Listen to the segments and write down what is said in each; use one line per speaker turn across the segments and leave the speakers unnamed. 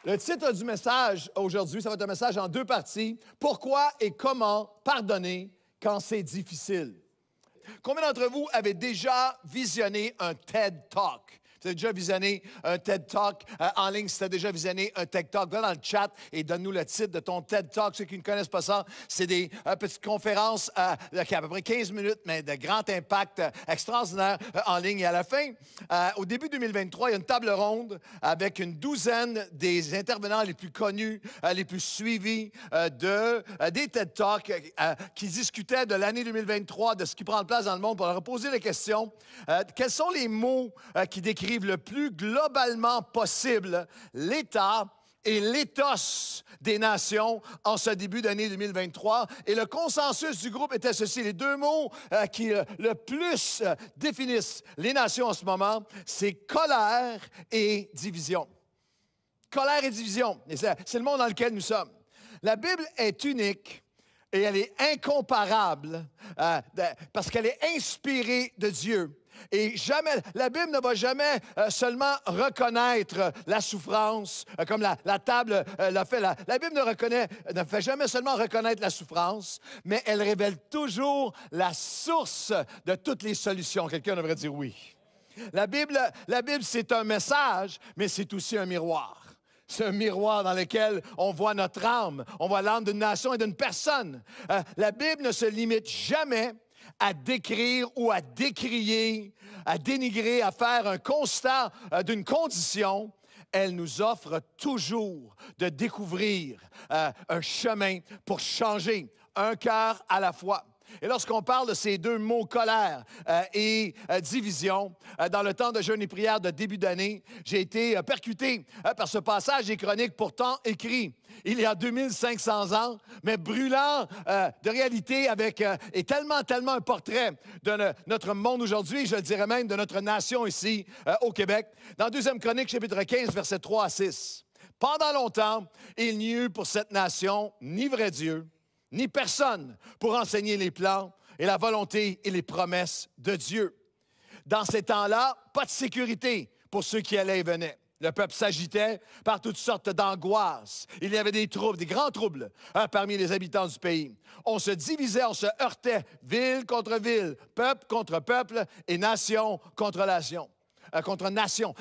Le titre du message aujourd'hui, ça va être un message en deux parties. Pourquoi et comment pardonner quand c'est difficile? Combien d'entre vous avez déjà visionné un TED Talk? Tu as déjà visionné un TED Talk en ligne, si tu as déjà visionné un TED Talk, va dans le chat et donne-nous le titre de ton TED Talk. Ceux qui ne connaissent pas ça, c'est des petites conférences qui ont à peu près 15 minutes, mais de grand impact extraordinaire en ligne. Et à la fin, au début 2023, il y a une table ronde avec une douzaine des intervenants les plus connus, les plus suivis des TED Talks qui discutaient de l'année 2023, de ce qui prend place dans le monde, pour leur poser la question, quels sont les mots qui décrivent le plus globalement possible l'état et l'éthos des nations en ce début d'année 2023. Et le consensus du groupe était ceci. Les deux mots qui le plus définissent les nations en ce moment, c'est colère et division. Colère et division. Et c'est le monde dans lequel nous sommes. La Bible est unique et elle est incomparable parce qu'elle est inspirée de Dieu. Et jamais, la Bible ne va jamais seulement reconnaître la souffrance, comme la table l'a fait. La Bible ne fait jamais seulement reconnaître la souffrance, mais elle révèle toujours la source de toutes les solutions. Quelqu'un devrait dire oui. La Bible, c'est un message, mais c'est aussi un miroir. C'est un miroir dans lequel on voit notre âme. On voit l'âme d'une nation et d'une personne. La Bible ne se limite jamais à décrire ou à décrier, à dénigrer, à faire un constat d'une condition. Elle nous offre toujours de découvrir un chemin pour changer, un cœur à la fois. Et lorsqu'on parle de ces deux mots, colère et division, dans le temps de jeûne et prière de début d'année, j'ai été percuté par ce passage des Chroniques pourtant écrit il y a 2500 ans, mais brûlant de réalité et tellement un portrait de notre monde aujourd'hui, je dirais même de notre nation ici au Québec. Dans 2 Chroniques, chapitre 15, versets 3 à 6. « Pendant longtemps, il n'y eut pour cette nation ni vrai Dieu, ni personne pour enseigner les plans et la volonté et les promesses de Dieu. Dans ces temps-là, pas de sécurité pour ceux qui allaient et venaient. Le peuple s'agitait par toutes sortes d'angoisses. Il y avait des troubles, des grands troubles parmi les habitants du pays. On se divisait, on se heurtait, ville contre ville, peuple contre peuple et nation contre nation.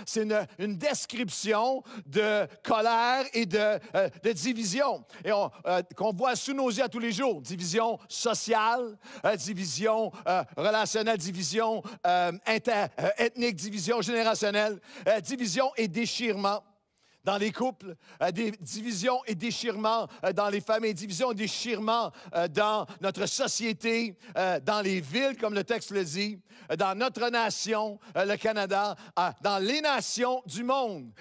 C'est une description de colère et de division. Et qu'on voit sous nos yeux à tous les jours. Division sociale, division relationnelle, division ethnique, division générationnelle, division et déchirement dans les couples, des divisions et déchirements dans les familles, divisions et déchirements dans notre société, dans les villes, comme le texte le dit, dans notre nation, le Canada, dans les nations du monde,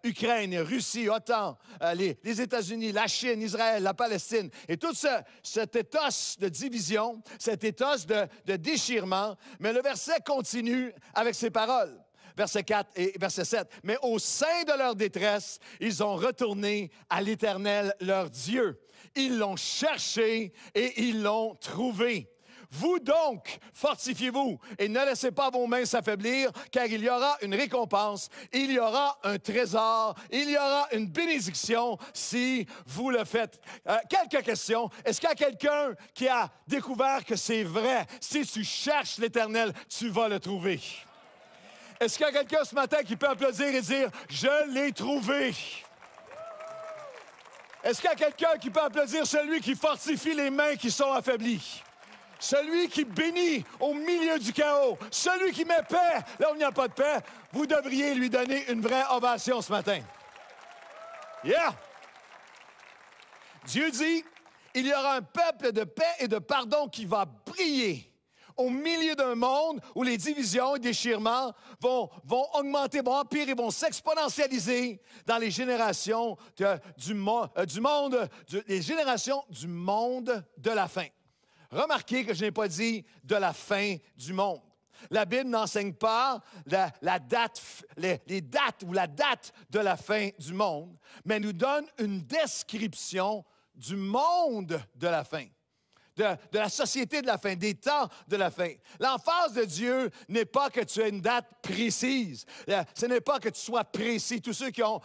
Ukraine, Russie, OTAN, les États-Unis, la Chine, Israël, la Palestine. Et tout cet éthos de division, cet éthos de déchirement, mais le verset continue avec ces paroles. Verset 4 et verset 7. « Mais au sein de leur détresse, ils ont retourné à l'Éternel, leur Dieu. Ils l'ont cherché et ils l'ont trouvé. Vous donc, fortifiez-vous et ne laissez pas vos mains s'affaiblir, car il y aura une récompense, il y aura un trésor, il y aura une bénédiction si vous le faites. » Quelques questions. Est-ce qu'il y a quelqu'un qui a découvert que c'est vrai? Si tu cherches l'Éternel, tu vas le trouver. Est-ce qu'il y a quelqu'un ce matin qui peut applaudir et dire « Je l'ai trouvé » ? Est-ce qu'il y a quelqu'un qui peut applaudir celui qui fortifie les mains qui sont affaiblies? Celui qui bénit au milieu du chaos? Celui qui met paix là où il n'y a pas de paix? Vous devriez lui donner une vraie ovation ce matin. Yeah! Dieu dit « Il y aura un peuple de paix et de pardon qui va briller. » Au milieu d'un monde où les divisions et déchirements vont augmenter, vont empirer, vont s'exponentialiser dans les générations les générations du monde de la fin. Remarquez que je n'ai pas dit de la fin du monde. La Bible n'enseigne pas les dates ou la date de la fin du monde, mais nous donne une description du monde de la fin. de la société de la fin, des temps de la fin. L'emphase de Dieu n'est pas que tu aies une date précise. Ce n'est pas que tu sois précis. Tous ceux qui ont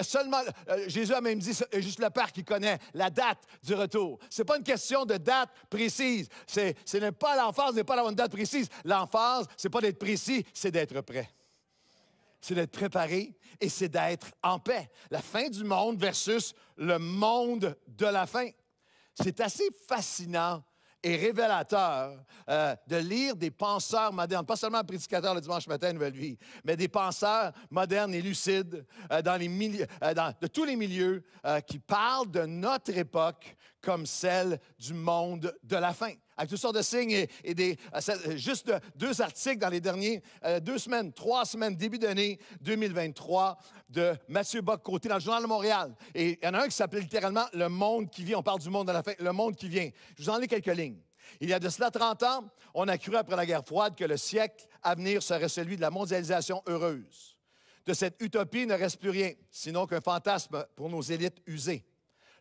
seulement... Jésus a même dit, c'est juste le Père qui connaît la date du retour. Ce n'est pas une question de date précise. L'emphase n'est pas d'avoir une date précise. L'emphase, ce n'est pas d'être précis, c'est d'être prêt. C'est d'être préparé et c'est d'être en paix. La fin du monde versus le monde de la fin. C'est assez fascinant et révélateur de lire des penseurs modernes, pas seulement un prédicateur le dimanche matin, Nouvelle Vie, mais des penseurs modernes et lucides de tous les milieux qui parlent de notre époque comme celle du monde de la fin. Avec toutes sortes de signes juste deux articles dans les derniers 3 semaines, début d'année 2023, de Mathieu Bock-Côté dans le Journal de Montréal. Et il y en a un qui s'appelait littéralement « Le monde qui vient ». On parle du monde de la fin, le monde qui vient. Je vous en lis quelques lignes. Il y a de cela 30 ans, on a cru après la guerre froide que le siècle à venir serait celui de la mondialisation heureuse. De cette utopie, il ne reste plus rien, sinon qu'un fantasme pour nos élites usées.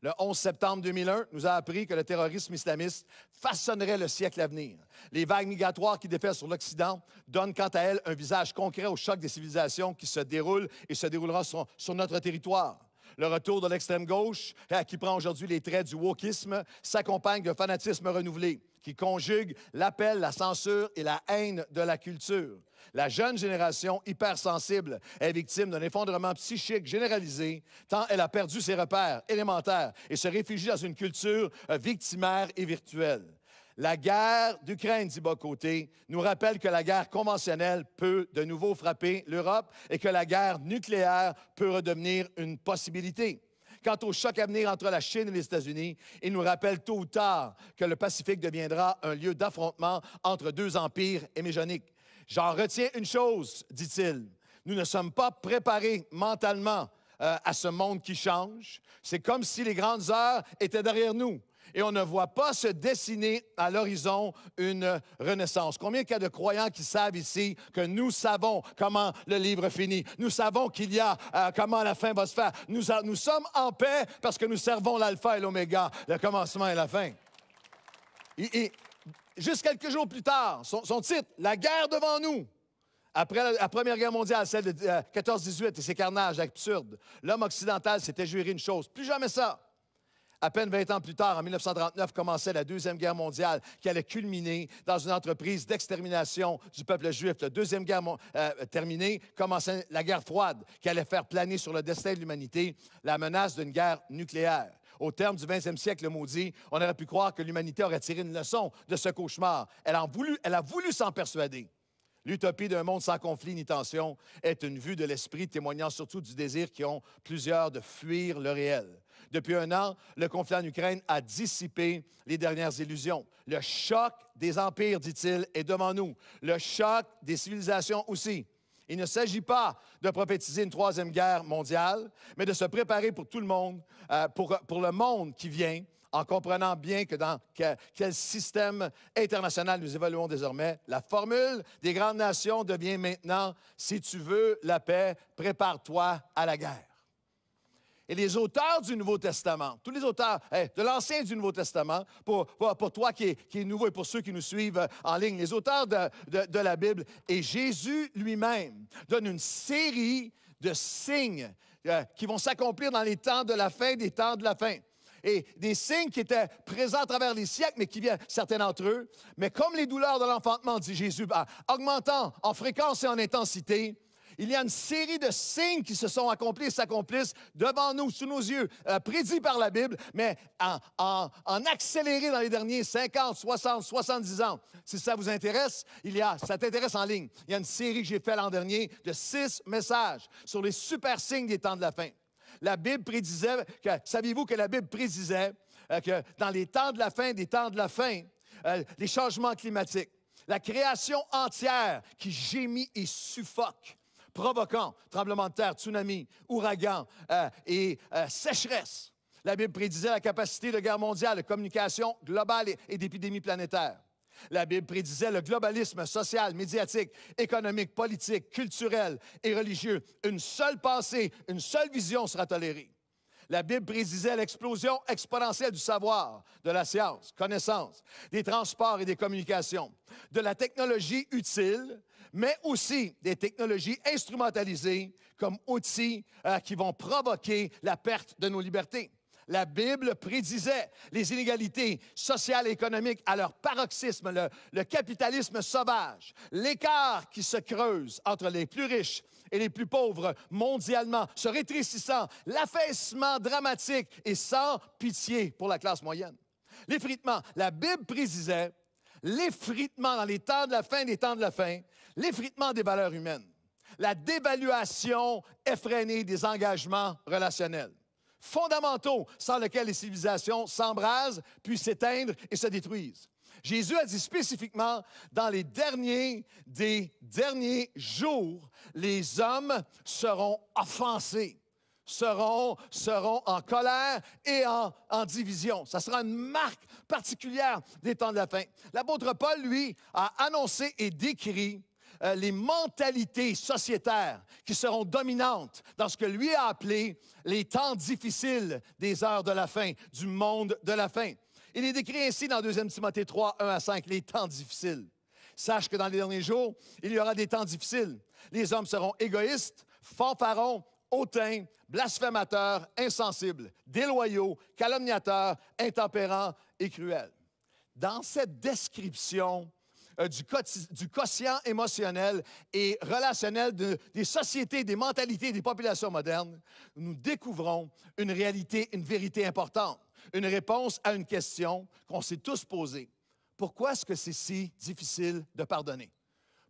Le 11 septembre 2001 nous a appris que le terrorisme islamiste façonnerait le siècle à venir. Les vagues migratoires qui déferlent sur l'Occident donnent quant à elles un visage concret au choc des civilisations qui se déroulent et se déroulera sur notre territoire. Le retour de l'extrême gauche, qui prend aujourd'hui les traits du wokisme, s'accompagne d'un fanatisme renouvelé qui conjugue l'appel, la censure et la haine de la culture. La jeune génération hypersensible est victime d'un effondrement psychique généralisé, tant elle a perdu ses repères élémentaires et se réfugie dans une culture victimaire et virtuelle. La guerre d'Ukraine, dit Bock-Côté, nous rappelle que la guerre conventionnelle peut de nouveau frapper l'Europe et que la guerre nucléaire peut redevenir une possibilité. Quant au choc à venir entre la Chine et les États-Unis, il nous rappelle tôt ou tard que le Pacifique deviendra un lieu d'affrontement entre deux empires hémégoniques. J'en retiens une chose, dit-il, nous ne sommes pas préparés mentalement à ce monde qui change. C'est comme si les grandes heures étaient derrière nous. Et on ne voit pas se dessiner à l'horizon une renaissance. Combien il y a de croyants qui savent ici que nous savons comment le livre finit? Nous savons qu'il y a comment la fin va se faire. Nous sommes en paix parce que nous servons l'alpha et l'oméga, le commencement et la fin. Juste quelques jours plus tard, son titre, « La guerre devant nous ». Après la Première Guerre mondiale, celle de 14-18 et ses carnages absurdes, l'homme occidental s'était juré une chose, plus jamais ça. À peine 20 ans plus tard, en 1939, commençait la Deuxième Guerre mondiale qui allait culminer dans une entreprise d'extermination du peuple juif. La Deuxième Guerre terminée, commençait la guerre froide qui allait faire planer sur le destin de l'humanité la menace d'une guerre nucléaire. Au terme du 20e siècle maudit, on aurait pu croire que l'humanité aurait tiré une leçon de ce cauchemar. Elle a voulu s'en persuader. L'utopie d'un monde sans conflit ni tension est une vue de l'esprit témoignant surtout du désir qui ont plusieurs de fuir le réel. Depuis 1 an, le conflit en Ukraine a dissipé les dernières illusions. Le choc des empires, dit-il, est devant nous. Le choc des civilisations aussi. Il ne s'agit pas de prophétiser une 3e guerre mondiale, mais de se préparer pour tout le monde, pour le monde qui vient, en comprenant bien que dans quel système international nous évoluons désormais. La formule des grandes nations devient maintenant « Si tu veux la paix, prépare-toi à la guerre ». Et les auteurs du Nouveau Testament, tous les auteurs de l'Ancien et du Nouveau Testament, pour toi qui est nouveau et pour ceux qui nous suivent en ligne, les auteurs de la Bible et Jésus lui-même donnent une série de signes qui vont s'accomplir dans les temps de la fin, des temps de la fin. Et des signes qui étaient présents à travers les siècles, mais qui viennent, certains d'entre eux. Mais comme les douleurs de l'enfantement, dit Jésus, augmentant en fréquence et en intensité, il y a une série de signes qui se sont accomplis et s'accomplissent devant nous, sous nos yeux, prédits par la Bible, mais en accéléré dans les derniers 50, 60, 70 ans. Si ça vous intéresse, ça t'intéresse en ligne. Il y a une série que j'ai faite l'an dernier de 6 messages sur les super signes des temps de la fin. La Bible prédisait, saviez-vous que la Bible prédisait que dans les temps de la fin, des temps de la fin, les changements climatiques, la création entière qui gémit et suffoque, provoquant tremblements de terre, tsunamis, ouragans et sécheresse. La Bible prédisait la capacité de guerre mondiale, de communication globale et d'épidémie planétaire. La Bible prédisait le globalisme social, médiatique, économique, politique, culturel et religieux. Une seule pensée, une seule vision sera tolérée. La Bible prédisait l'explosion exponentielle du savoir, de la science, connaissance, des transports et des communications, de la technologie utile, mais aussi des technologies instrumentalisées comme outils qui vont provoquer la perte de nos libertés. La Bible prédisait les inégalités sociales et économiques à leur paroxysme, le capitalisme sauvage, l'écart qui se creuse entre les plus riches et les plus pauvres mondialement, se rétrécissant, l'affaissement dramatique et sans pitié pour la classe moyenne. L'effritement, la Bible prédisait l'effritement dans les temps de la fin des temps de la fin, l'effritement des valeurs humaines, la dévaluation effrénée des engagements relationnels fondamentaux sans lesquels les civilisations s'embrasent, puis s'éteindre et se détruisent. Jésus a dit spécifiquement, dans les derniers des derniers jours, les hommes seront offensés, seront en colère et en division. Ça sera une marque particulière des temps de la fin. L'apôtre Paul, lui, a annoncé et décrit les mentalités sociétaires qui seront dominantes dans ce que lui a appelé les temps difficiles des heures de la fin, du monde de la fin. Il est décrit ainsi dans 2 Timothée 3, 1 à 5, les temps difficiles. Sache que dans les derniers jours, il y aura des temps difficiles. Les hommes seront égoïstes, fanfarons, hautains, blasphémateurs, insensibles, déloyaux, calomniateurs, intempérants et cruels. Dans cette description du quotient émotionnel et relationnel des sociétés, des mentalités, des populations modernes, nous découvrons une réalité, une vérité importante, une réponse à une question qu'on s'est tous posée. Pourquoi est-ce que c'est si difficile de pardonner?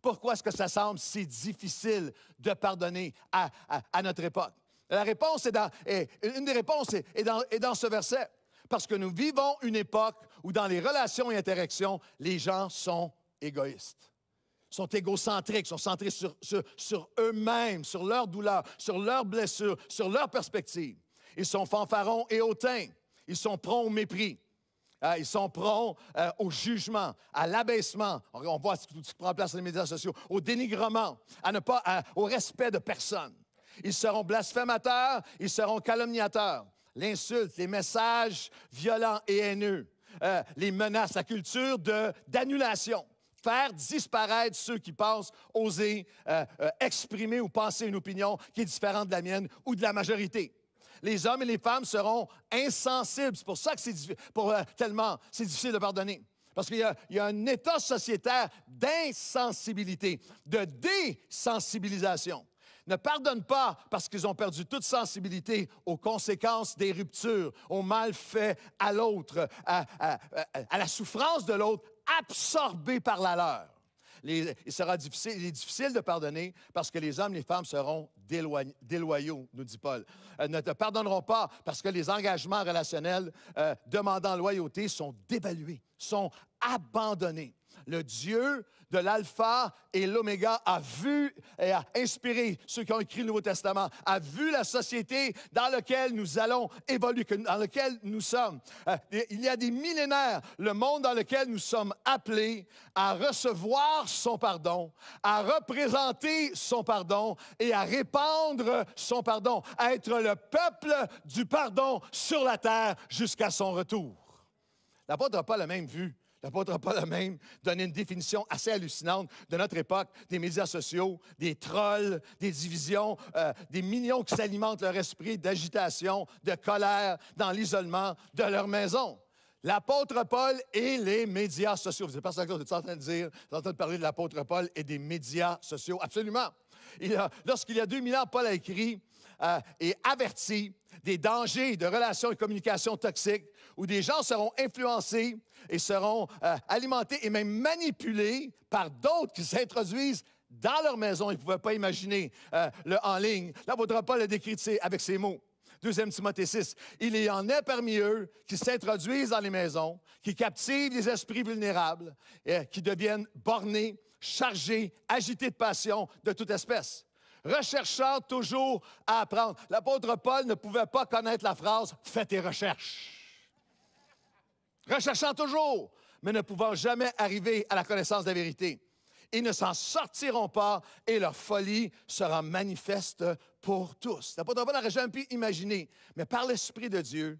Pourquoi est-ce que ça semble si difficile de pardonner à notre époque? La réponse une des réponses est dans ce verset. Parce que nous vivons une époque où dans les relations et interactions, les gens sont égoïstes, sont égocentriques, sont centrés sur eux-mêmes, sur leurs douleurs, sur leurs blessures, sur leurs perspectives. Ils sont fanfarons et hautains. Ils sont prompts au mépris. Ils sont prompts au jugement, à l'abaissement. On voit ce qui prend place sur les médias sociaux, au dénigrement, au respect de personne. Ils seront blasphémateurs, ils seront calomniateurs. L'insulte, les messages violents et haineux, les menaces, la culture d'annulation. Faire disparaître ceux qui pensent oser exprimer ou penser une opinion qui est différente de la mienne ou de la majorité. Les hommes et les femmes seront insensibles. C'est pour ça que c'est difficile de pardonner. Parce qu'il y a un état sociétaire d'insensibilité, de désensibilisation. Ne pardonnent pas parce qu'ils ont perdu toute sensibilité aux conséquences des ruptures, au mal fait à l'autre, à la souffrance de l'autre, absorbés par la leur. Il est difficile de pardonner parce que les hommes et les femmes seront déloyaux, nous dit Paul. Ne te pardonneront pas parce que les engagements relationnels demandant loyauté sont dévalués, sont abandonnés. Le Dieu de l'Alpha et l'Oméga a vu et a inspiré ceux qui ont écrit le Nouveau Testament, a vu la société dans laquelle nous allons évoluer, dans laquelle nous sommes. Il y a des millénaires, le monde dans lequel nous sommes appelés à recevoir son pardon, à représenter son pardon et à répandre son pardon, à être le peuple du pardon sur la terre jusqu'à son retour. L'apôtre Paul a même vu. L'apôtre Paul a même donné une définition assez hallucinante de notre époque, des médias sociaux, des trolls, des divisions, des millions qui s'alimentent leur esprit d'agitation, de colère, dans l'isolement de leur maison. L'apôtre Paul et les médias sociaux. Vous êtes pas ça que vous êtes en train de dire, vous êtes en train de parler de l'apôtre Paul et des médias sociaux. Absolument. Lorsqu'il y a 2000 ans, Paul a écrit et averti des dangers de relations et communications toxiques où des gens seront influencés et seront alimentés et même manipulés par d'autres qui s'introduisent dans leur maison. Ils ne pouvaient pas imaginer le en ligne. L'apôtre Paul a décrit avec ces mots. 2 Timothée 6. Il y en a parmi eux qui s'introduisent dans les maisons, qui captivent les esprits vulnérables, qui deviennent bornés, chargés, agités de passion de toute espèce. Recherchant toujours à apprendre. L'apôtre Paul ne pouvait pas connaître la phrase « Fais tes recherches ». Recherchant toujours, mais ne pouvant jamais arriver à la connaissance de la vérité. Ils ne s'en sortiront pas et leur folie sera manifeste pour tous. L'apôtre Paul n'aurait jamais pu imaginer, mais par l'Esprit de Dieu,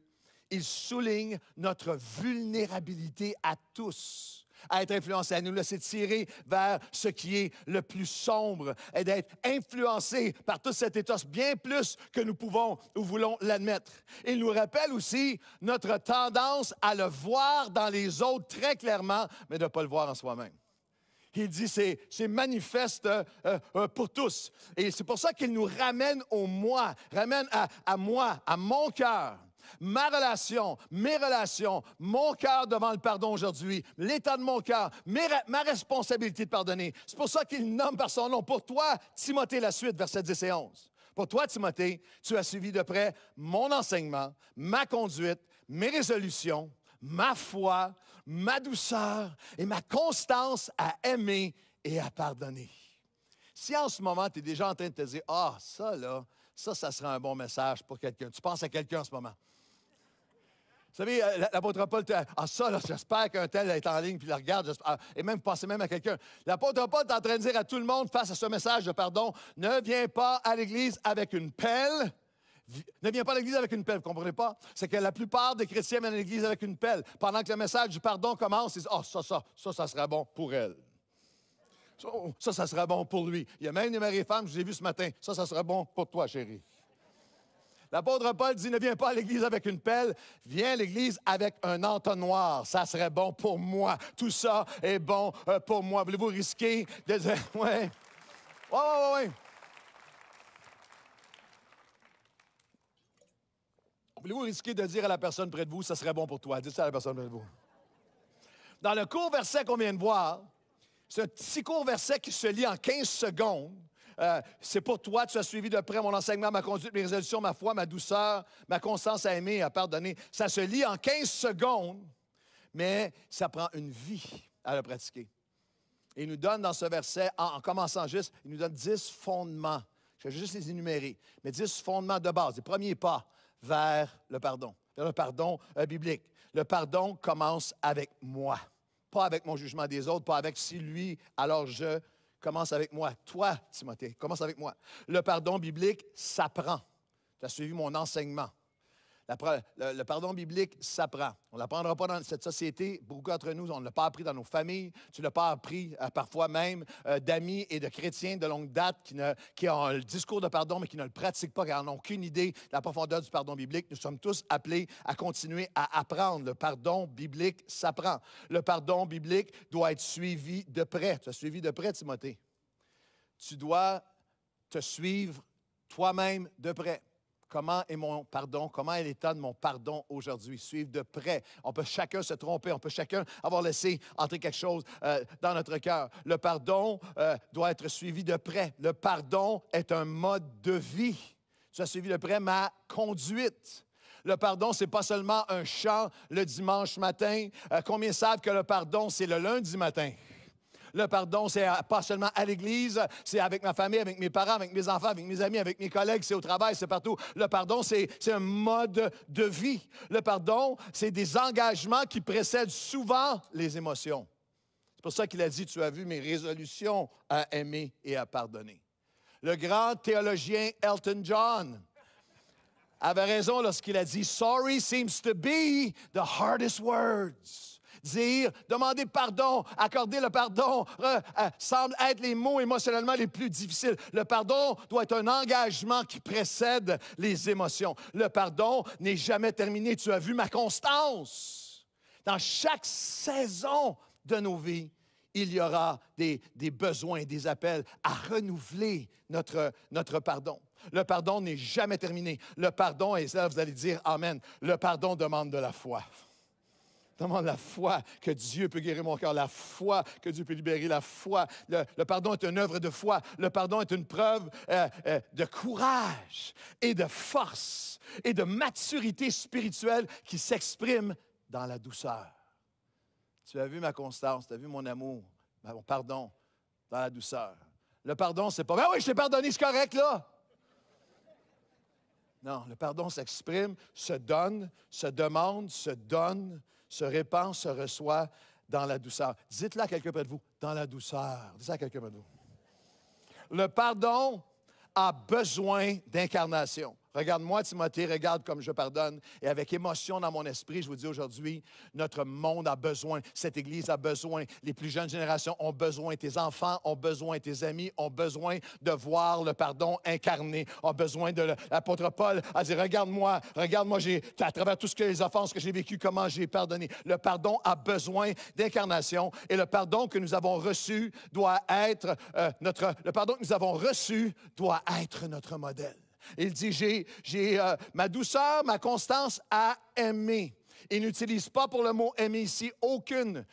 il souligne notre vulnérabilité à tous, à être influencé, à nous laisser tirer vers ce qui est le plus sombre et d'être influencé par tout cet état bien plus que nous pouvons ou voulons l'admettre. Il nous rappelle aussi notre tendance à le voir dans les autres très clairement, mais de ne pas le voir en soi-même. Il dit c'est manifeste pour tous. Et c'est pour ça qu'il nous ramène au moi, ramène à moi, à mon cœur. Ma relation, mes relations, mon cœur devant le pardon aujourd'hui, l'état de mon cœur, ma responsabilité de pardonner. C'est pour ça qu'il nomme par son nom. Pour toi, Timothée, la suite, versets 10 et 11. Pour toi, Timothée, tu as suivi de près mon enseignement, ma conduite, mes résolutions, ma foi, ma douceur et ma constance à aimer et à pardonner. Si en ce moment, tu es déjà en train de te dire, ah, ça là, ça sera un bon message pour quelqu'un. Tu penses à quelqu'un en ce moment. Vous savez, l'apôtre Paul, ça, là, j'espère qu'un tel est en ligne, puis il regarde, et même, pensez même à quelqu'un. L'apôtre Paul est en train de dire à tout le monde, face à ce message de pardon, ne viens pas à l'Église avec une pelle. Ne viens pas à l'Église avec une pelle, vous ne comprenez pas? C'est que la plupart des chrétiens viennent à l'Église avec une pelle. Pendant que le message du pardon commence, ils disent, ça sera bon pour elle. Ça sera bon pour lui. Il y a même des maris et femmes, je vous ai vu ce matin, ça sera bon pour toi, chérie. L'apôtre Paul dit, ne viens pas à l'Église avec une pelle, viens à l'Église avec un entonnoir. Ça serait bon pour moi. Tout ça est bon pour moi. Voulez-vous risquer de dire, ouais. Voulez-vous risquer de dire à la personne près de vous, ça serait bon pour toi? Dites ça à la personne près de vous. Dans le court verset qu'on vient de voir, c'est un petit court verset qui se lit en 15 secondes. C'est pour toi, tu as suivi de près mon enseignement, ma conduite, mes résolutions, ma foi, ma douceur, ma constance à aimer et à pardonner. Ça se lit en 15 secondes, mais ça prend une vie à le pratiquer. Et il nous donne dans ce verset, en commençant juste, il nous donne 10 fondements. Je vais juste les énumérer, mais 10 fondements de base, les premiers pas vers le pardon biblique. Le pardon commence avec moi, pas avec mon jugement des autres, pas avec si lui, alors je. Commence avec moi. Toi, Timothée, commence avec moi. Le pardon biblique s'apprend. Tu as suivi mon enseignement. Le pardon biblique s'apprend. On ne l'apprendra pas dans cette société. Beaucoup d'entre nous, on ne l'a pas appris dans nos familles. Tu ne l'as pas appris parfois même d'amis et de chrétiens de longue date qui ont le discours de pardon, mais qui ne le pratiquent pas, car ils n'ont aucune idée de la profondeur du pardon biblique. Nous sommes tous appelés à continuer à apprendre. Le pardon biblique s'apprend. Le pardon biblique doit être suivi de près. Tu as suivi de près, Timothée. Tu dois te suivre toi-même de près. Comment est mon pardon? Comment est l'état de mon pardon aujourd'hui? Suivre de près. On peut chacun se tromper. On peut chacun avoir laissé entrer quelque chose dans notre cœur. Le pardon doit être suivi de près. Le pardon est un mode de vie. Tu as suivi de près ma conduite. Le pardon, ce n'est pas seulement un chant le dimanche matin. Combien savent que le pardon, c'est le lundi matin? Le pardon, c'est pas seulement à l'Église, c'est avec ma famille, avec mes parents, avec mes enfants, avec mes amis, avec mes collègues, c'est au travail, c'est partout. Le pardon, c'est un mode de vie. Le pardon, c'est des engagements qui précèdent souvent les émotions. C'est pour ça qu'il a dit, tu as vu mes résolutions à aimer et à pardonner. Le grand théologien Elton John avait raison lorsqu'il a dit, sorry seems to be the hardest words. Dire, demander pardon, accorder le pardon semble être les mots émotionnellement les plus difficiles. Le pardon doit être un engagement qui précède les émotions. Le pardon n'est jamais terminé. Tu as vu ma constance. Dans chaque saison de nos vies, il y aura des besoins, des appels à renouveler notre pardon. Le pardon n'est jamais terminé. Le pardon, et ça vous allez dire Amen, le pardon demande de la foi. Demande la foi que Dieu peut guérir mon cœur, la foi que Dieu peut libérer, la foi. Le pardon est une œuvre de foi. Le pardon est une preuve de courage et de force et de maturité spirituelle qui s'exprime dans la douceur. Tu as vu ma constance, tu as vu mon amour, mon pardon dans la douceur. Le pardon, c'est pas « Ben oui, je t'ai pardonné, c'est correct, là! » Non, le pardon s'exprime, se donne, se demande, se donne, se répand, se reçoit dans la douceur. Dites-le à quelqu'un près de vous, dans la douceur. Dites ça à quelqu'un près de vous. Le pardon a besoin d'incarnation. Regarde-moi, Timothée, regarde comme je pardonne. Et avec émotion dans mon esprit, je vous dis aujourd'hui, notre monde a besoin, cette Église a besoin, les plus jeunes générations ont besoin, tes enfants ont besoin, tes amis ont besoin de voir le pardon incarné, ont besoin de l'apôtre Paul a dit, regarde-moi, à travers tout ce que les offenses que j'ai vécues, comment j'ai pardonné. Le pardon a besoin d'incarnation et le pardon que nous avons reçu doit être notre modèle. Il dit, ma douceur, ma constance à aimer. Il n'utilise pas pour le mot aimer ici aucun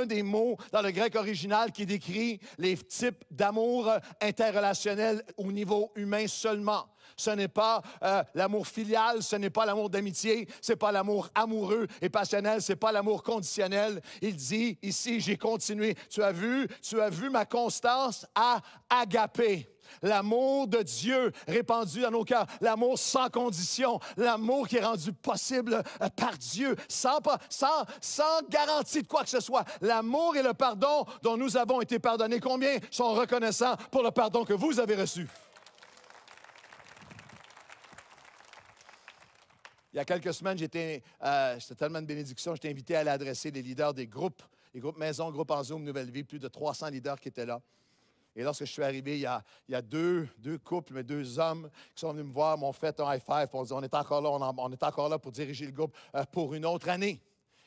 des mots dans le grec original qui décrit les types d'amour interrelationnel au niveau humain seulement. Ce n'est pas l'amour filial, ce n'est pas l'amour d'amitié, ce n'est pas l'amour amoureux et passionnel, ce n'est pas l'amour conditionnel. Il dit ici, j'ai continué, tu as vu ma constance à agapé. L'amour de Dieu répandu dans nos cœurs, l'amour sans condition, l'amour qui est rendu possible par Dieu, sans garantie de quoi que ce soit. L'amour et le pardon dont nous avons été pardonnés. Combien sont reconnaissants pour le pardon que vous avez reçu? Il y a quelques semaines, c'était tellement une bénédiction, j'étais invité à aller adresser les leaders des groupes, les groupes Maison, groupes en Zoom, Nouvelle Vie, plus de 300 leaders qui étaient là. Et lorsque je suis arrivé, il y a deux couples, mais deux hommes qui sont venus me voir, m'ont fait un high five. On est encore là, on est encore là pour diriger le groupe pour une autre année.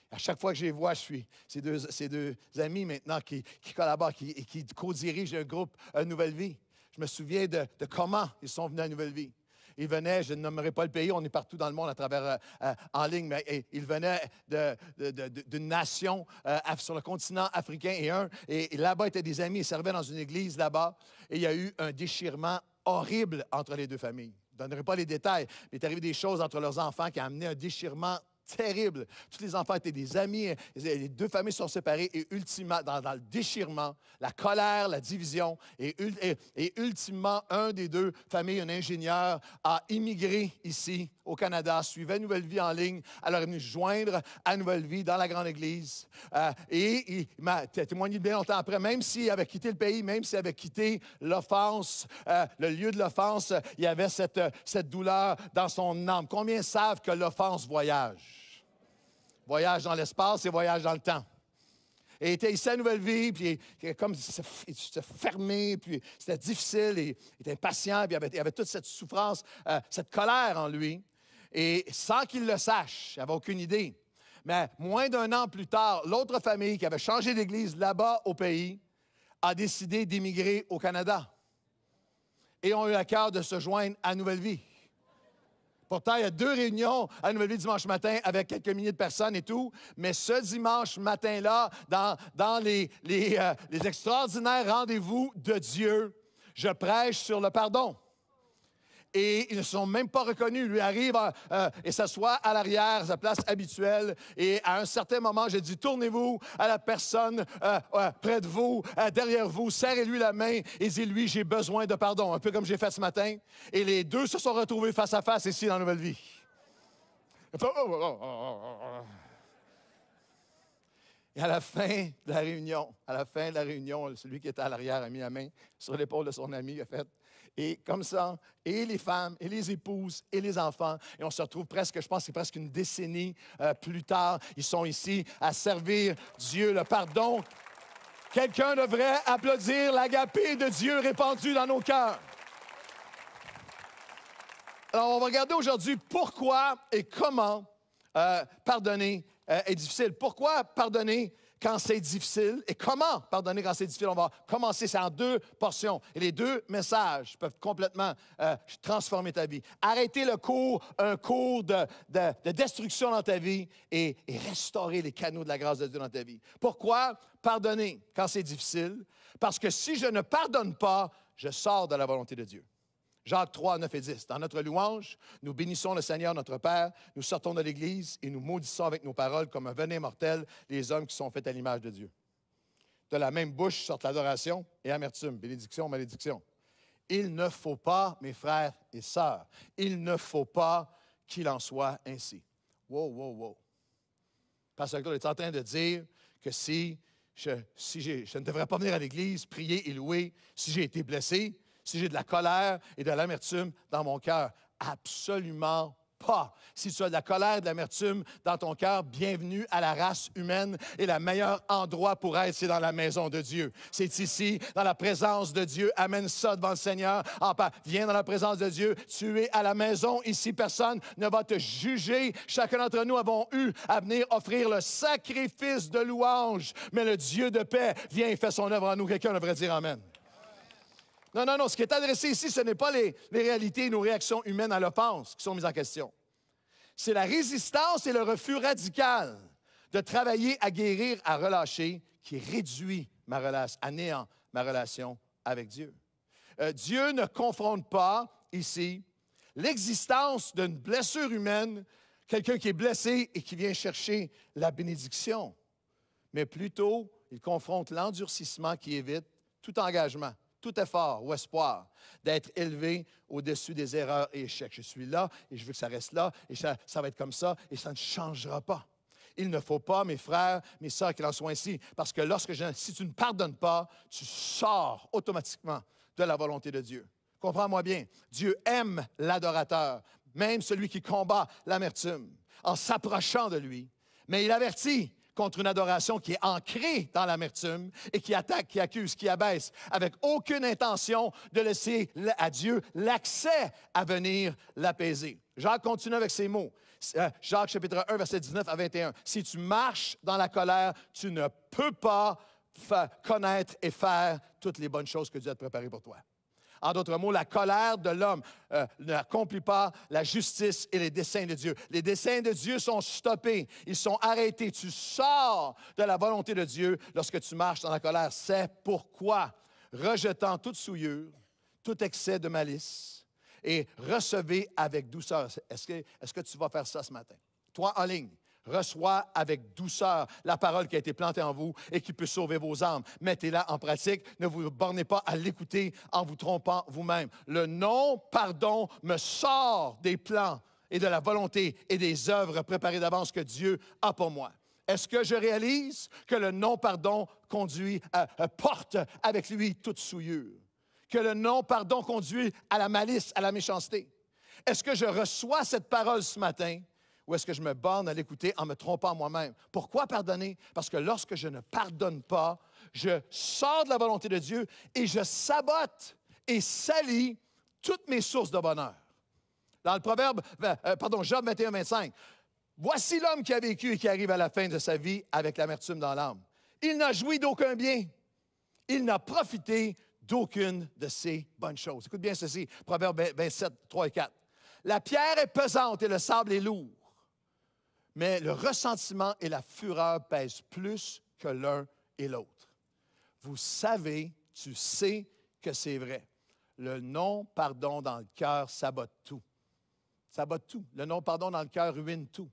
À chaque fois que je les vois, ces deux amis maintenant qui collaborent et qui co-dirigent un groupe Nouvelle Vie. Je me souviens de comment ils sont venus à Nouvelle Vie. Ils venaient, je ne nommerai pas le pays, on est partout dans le monde à travers, en ligne, mais ils venaient d'une nation sur le continent africain et là-bas étaient des amis, ils servaient dans une église là-bas et il y a eu un déchirement horrible entre les deux familles. Je ne donnerai pas les détails, mais il est arrivé des choses entre leurs enfants qui ont amené un déchirement terrible. Tous les enfants étaient des amis. Les deux familles sont séparées et ultimement, dans le déchirement, la colère, la division, et ultimement, un des deux familles, un ingénieur, a immigré ici au Canada, suivait Nouvelle Vie en ligne, alors il est venu joindre à Nouvelle Vie dans la grande église. Et il m'a témoigné bien longtemps après, même s'il avait quitté le pays, même s'il avait quitté l'offense, le lieu de l'offense, il y avait cette douleur dans son âme. Combien savent que l'offense voyage? Voyage dans l'espace et voyage dans le temps. Et il était ici à Nouvelle Vie, puis comme il s'était fermé, puis c'était difficile, et il était impatient, puis il avait toute cette souffrance, cette colère en lui. Et sans qu'il le sache, il n'avait aucune idée. Mais moins d'un an plus tard, l'autre famille qui avait changé d'église là-bas au pays a décidé d'émigrer au Canada. Et ont eu à cœur de se joindre à Nouvelle Vie. Pourtant, il y a 2 réunions à Nouvelle Vie dimanche matin avec quelques milliers de personnes et tout. Mais ce dimanche matin-là, dans les extraordinaires rendez-vous de Dieu, je prêche sur le pardon. Et ils ne sont même pas reconnus. Lui arrive et s'assoit à l'arrière, à sa place habituelle. Et à un certain moment, je dis, tournez-vous à la personne près de vous, derrière vous, serrez-lui la main et dis-lui, j'ai besoin de pardon. Un peu comme j'ai fait ce matin. Et les deux se sont retrouvés face à face ici dans Nouvelle Vie. Et à la fin de la réunion, celui qui était à l'arrière a mis la main sur l'épaule de son ami, il a fait. Et comme ça, et les femmes, et les épouses, et les enfants, et on se retrouve presque, je pense que c'est presque une décennie plus tard, ils sont ici à servir Dieu, le pardon. Quelqu'un devrait applaudir l'agapé de Dieu répandu dans nos cœurs. Alors, on va regarder aujourd'hui pourquoi et comment pardonner est difficile. Pourquoi pardonner quand c'est difficile et comment pardonner quand c'est difficile. On va commencer, c'est en 2 portions. Et les 2 messages peuvent complètement transformer ta vie. Arrêter un cours de destruction dans ta vie et restaurer les canaux de la grâce de Dieu dans ta vie. Pourquoi pardonner quand c'est difficile? Parce que si je ne pardonne pas, je sors de la volonté de Dieu. Jacques 3, 9 et 10. Dans notre louange, nous bénissons le Seigneur notre Père, nous sortons de l'Église et nous maudissons avec nos paroles comme un venin mortel les hommes qui sont faits à l'image de Dieu. De la même bouche sortent l'adoration et amertume, bénédiction, malédiction. Il ne faut pas, mes frères et sœurs, il ne faut pas qu'il en soit ainsi. Wow, wow, wow. Pasteur Claude est en train de dire que si je ne devrais pas venir à l'Église, prier et louer si j'ai été blessé, Si j'ai de la colère et de l'amertume dans mon cœur, absolument pas. Si tu as de la colère et de l'amertume dans ton cœur, bienvenue à la race humaine et le meilleur endroit pour être, c'est dans la maison de Dieu. C'est ici, dans la présence de Dieu. Amène ça devant le Seigneur. Viens dans la présence de Dieu. Tu es à la maison. Ici, personne ne va te juger. Chacun d'entre nous avons eu à venir offrir le sacrifice de louange. Mais le Dieu de paix vient et fait son œuvre en nous. Quelqu'un devrait dire Amen. Non, non, non. Ce qui est adressé ici, ce n'est pas les réalités et nos réactions humaines à l'offense qui sont mises en question. C'est la résistance et le refus radical de travailler à guérir, à relâcher, qui réduit à néant ma relation avec Dieu. Dieu ne confronte pas ici l'existence d'une blessure humaine, quelqu'un qui est blessé et qui vient chercher la bénédiction, mais plutôt il confronte l'endurcissement qui évite tout engagement, tout effort ou espoir d'être élevé au-dessus des erreurs et échecs. Je suis là et je veux que ça reste là et ça va être comme ça et ça ne changera pas. Il ne faut pas, mes frères, mes sœurs, qu'il en soit ainsi, parce que si tu ne pardonnes pas, tu sors automatiquement de la volonté de Dieu. Comprends-moi bien, Dieu aime l'adorateur, même celui qui combat l'amertume, en s'approchant de lui, mais il avertit contre une adoration qui est ancrée dans l'amertume et qui attaque, qui accuse, qui abaisse, avec aucune intention de laisser à Dieu l'accès à venir l'apaiser. Jacques continue avec ces mots. Jacques chapitre 1, verset 19 à 21. Si tu marches dans la colère, tu ne peux pas connaître et faire toutes les bonnes choses que Dieu a préparées pour toi. En d'autres mots, la colère de l'homme n'accomplit pas la justice et les desseins de Dieu. Les desseins de Dieu sont stoppés, ils sont arrêtés. Tu sors de la volonté de Dieu lorsque tu marches dans la colère. C'est pourquoi, rejetant toute souillure, tout excès de malice, et recevez avec douceur. Est-ce que tu vas faire ça ce matin? Toi en ligne. Reçois avec douceur la parole qui a été plantée en vous et qui peut sauver vos âmes. Mettez-la en pratique. Ne vous bornez pas à l'écouter en vous trompant vous-même. Le non-pardon me sort des plans et de la volonté et des œuvres préparées d'avance que Dieu a pour moi. Est-ce que je réalise que le non-pardon porte avec lui toute souillure? Que le non-pardon conduit à la malice, à la méchanceté? Est-ce que je reçois cette parole ce matin? Ou est-ce que je me borne à l'écouter en me trompant moi-même? Pourquoi pardonner? Parce que lorsque je ne pardonne pas, je sors de la volonté de Dieu et je sabote et salis toutes mes sources de bonheur. Dans le Job 21, 25, voici l'homme qui a vécu et qui arrive à la fin de sa vie avec l'amertume dans l'âme. Il n'a joui d'aucun bien. Il n'a profité d'aucune de ces bonnes choses. Écoute bien ceci, Proverbe 27, 3 et 4. La pierre est pesante et le sable est lourd. Mais le ressentiment et la fureur pèsent plus que l'un et l'autre. Vous savez, tu sais que c'est vrai. Le non-pardon dans le cœur sabote tout. Sabote tout. Le non-pardon dans le cœur ruine tout.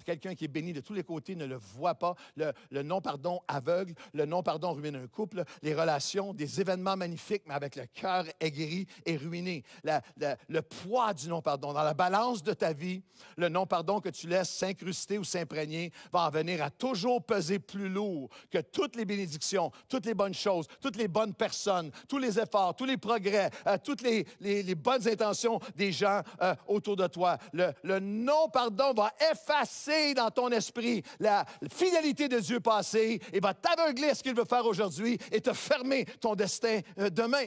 Quelqu'un qui est béni de tous les côtés ne le voit pas. Le non-pardon aveugle. Le non-pardon ruine un couple. Les relations, des événements magnifiques, mais avec le cœur aigri et ruiné. Le poids du non-pardon. Dans la balance de ta vie, le non-pardon que tu laisses s'incruster ou s'imprégner va en venir à toujours peser plus lourd que toutes les bénédictions, toutes les bonnes choses, toutes les bonnes personnes, tous les efforts, tous les progrès, toutes les bonnes intentions des gens autour de toi. Le non-pardon va effacer dans ton esprit la fidélité de Dieu passé et va t'aveugler à ce qu'il veut faire aujourd'hui et te fermer ton destin demain.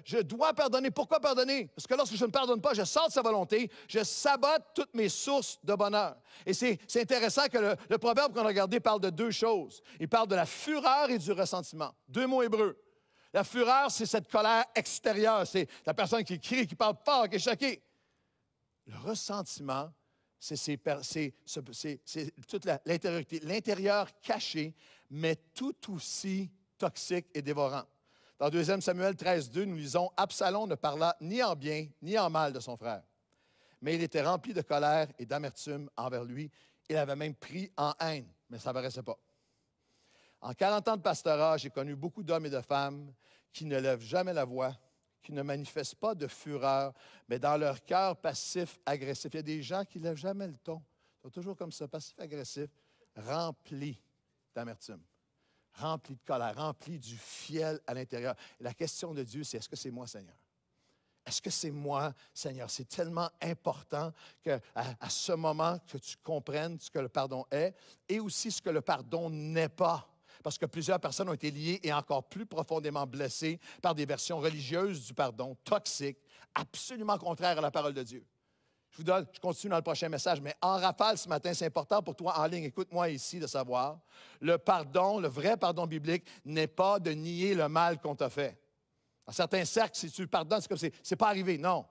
Je dois pardonner. Pourquoi pardonner? Parce que lorsque je ne pardonne pas, je sors de sa volonté, je sabote toutes mes sources de bonheur. Et c'est intéressant que le proverbe qu'on a regardé parle de deux choses. Il parle de la fureur et du ressentiment. Deux mots hébreux. La fureur, c'est cette colère extérieure. C'est la personne qui crie, qui parle fort, qui est choquée. Le ressentiment, c'est toute l'intériorité, l'intérieur caché, mais tout aussi toxique et dévorant. Dans 2 Samuel 13, 2, nous lisons « Absalom ne parla ni en bien ni en mal de son frère, mais il était rempli de colère et d'amertume envers lui. Il avait même pris en haine, mais ça ne paraissait pas. En 40 ans de pastorat, j'ai connu beaucoup d'hommes et de femmes qui ne lèvent jamais la voix, qui ne manifestent pas de fureur, mais dans leur cœur passif, agressif. Il y a des gens qui ne lèvent jamais le ton. Ils sont toujours comme ça, passif, agressif, remplis d'amertume. rempli de colère, rempli du fiel à l'intérieur. Et la question de Dieu, c'est est-ce que c'est moi, Seigneur? Est-ce que c'est moi, Seigneur? C'est tellement important qu'à ce moment que tu comprennes ce que le pardon est et aussi ce que le pardon n'est pas. Parce que plusieurs personnes ont été liées et encore plus profondément blessées par des versions religieuses du pardon, toxiques, absolument contraires à la parole de Dieu. Je continue dans le prochain message, mais en rafale ce matin, c'est important pour toi en ligne, écoute-moi ici, de savoir, le pardon, le vrai pardon biblique, n'est pas de nier le mal qu'on t'a fait. Dans certains cercles, si tu pardonnes, c'est comme si c'est pas arrivé. Non.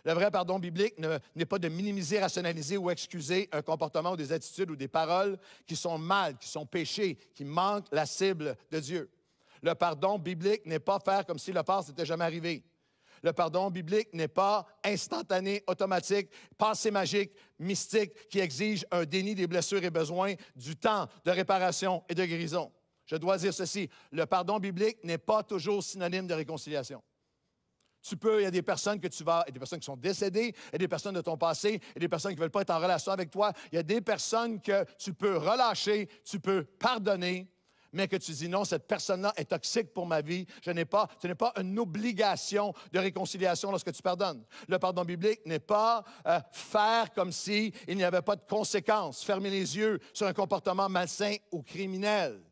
Le vrai pardon biblique n'est pas de minimiser, rationaliser ou excuser un comportement ou des attitudes ou des paroles qui sont mal, qui sont péchés, qui manquent la cible de Dieu. Le pardon biblique n'est pas faire comme si l'offense n'était jamais arrivé. Le pardon biblique n'est pas instantané, automatique, pensée magique, mystique, qui exige un déni des blessures et besoins, du temps de réparation et de guérison. Je dois dire ceci, le pardon biblique n'est pas toujours synonyme de réconciliation. Il y a des personnes il y a des personnes qui sont décédées, il y a des personnes de ton passé, il y a des personnes qui ne veulent pas être en relation avec toi, il y a des personnes que tu peux relâcher, tu peux pardonner, mais que tu dis non, cette personne-là est toxique pour ma vie. Ce n'est pas une obligation de réconciliation lorsque tu pardonnes. Le pardon biblique n'est pas faire comme s'il n'y avait pas de conséquences, fermer les yeux sur un comportement malsain ou criminel.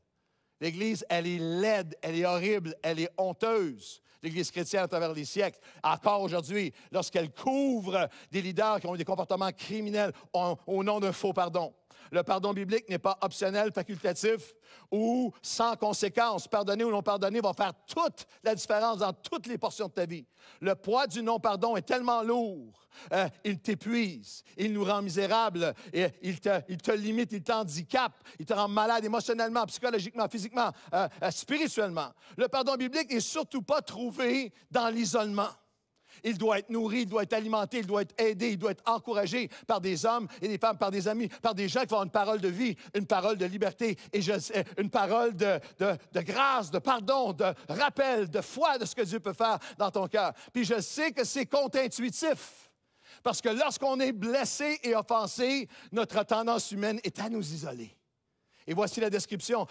L'Église, elle est laide, elle est horrible, elle est honteuse. L'Église chrétienne à travers les siècles, encore aujourd'hui, lorsqu'elle couvre des leaders qui ont eu des comportements criminels au nom d'un faux pardon. Le pardon biblique n'est pas optionnel, facultatif ou sans conséquence. Pardonner ou non pardonner va faire toute la différence dans toutes les portions de ta vie. Le poids du non-pardon est tellement lourd, il t'épuise, il nous rend misérables, et il te limite, il t'handicape, il te rend malade émotionnellement, psychologiquement, physiquement, spirituellement. Le pardon biblique n'est surtout pas trouvé dans l'isolement. Il doit être nourri, il doit être alimenté, il doit être aidé, il doit être encouragé par des hommes et des femmes, par des amis, par des gens qui vont avoir une parole de vie, une parole de liberté, et une parole de grâce, de pardon, de rappel, de foi de ce que Dieu peut faire dans ton cœur. Puis je sais que c'est contre-intuitif, parce que lorsqu'on est blessé et offensé, notre tendance humaine est à nous isoler. Et voici la description.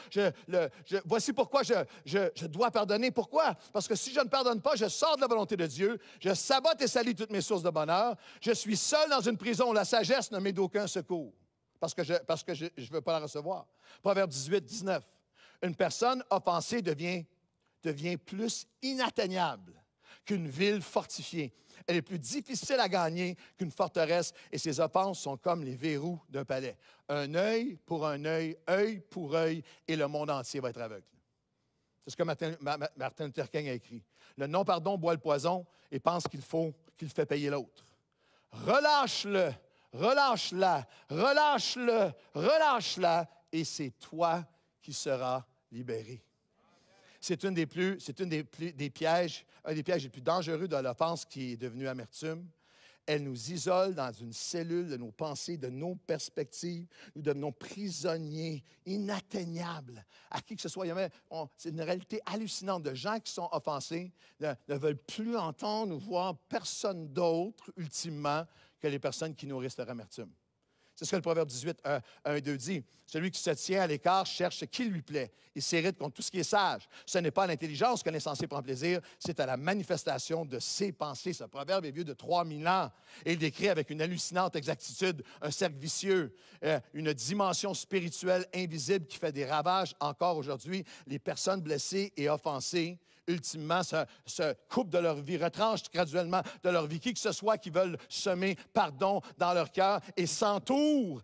Voici pourquoi je dois pardonner. Pourquoi? Parce que si je ne pardonne pas, je sors de la volonté de Dieu, je sabote et salis toutes mes sources de bonheur, je suis seul dans une prison où la sagesse ne m'est d'aucun secours, parce que je ne veux pas la recevoir. Proverbe 18, 19. Une personne offensée devient plus inatteignable qu'une ville fortifiée. Elle est plus difficile à gagner qu'une forteresse et ses offenses sont comme les verrous d'un palais. Un œil pour un œil, œil pour œil, et le monde entier va être aveugle. C'est ce que Martin Luther King a écrit. Le non-pardon boit le poison et pense qu'il fait payer l'autre. Relâche-le, relâche-la, relâche-le, relâche-la, et c'est toi qui seras libéré. C'est un des pièges les plus dangereux de l'offense qui est devenu amertume. Elle nous isole dans une cellule de nos pensées, de nos perspectives. Nous devenons prisonniers, inatteignables à qui que ce soit. C'est une réalité hallucinante de gens qui sont offensés, ne veulent plus entendre ou voir personne d'autre, ultimement, que les personnes qui nourrissent leur amertume. C'est ce que le Proverbe 18, 1 et 2 dit. Celui qui se tient à l'écart cherche ce qui lui plaît. Il s'irrite contre tout ce qui est sage. Ce n'est pas à l'intelligence que l'insensé prend plaisir, c'est à la manifestation de ses pensées. Ce proverbe est vieux de 3000 ans et il décrit avec une hallucinante exactitude un cercle vicieux, une dimension spirituelle invisible qui fait des ravages encore aujourd'hui. Les personnes blessées et offensées, ultimement, se coupent de leur vie, retranchent graduellement de leur vie. Qui que ce soit qui veulent semer pardon dans leur cœur et s'entourent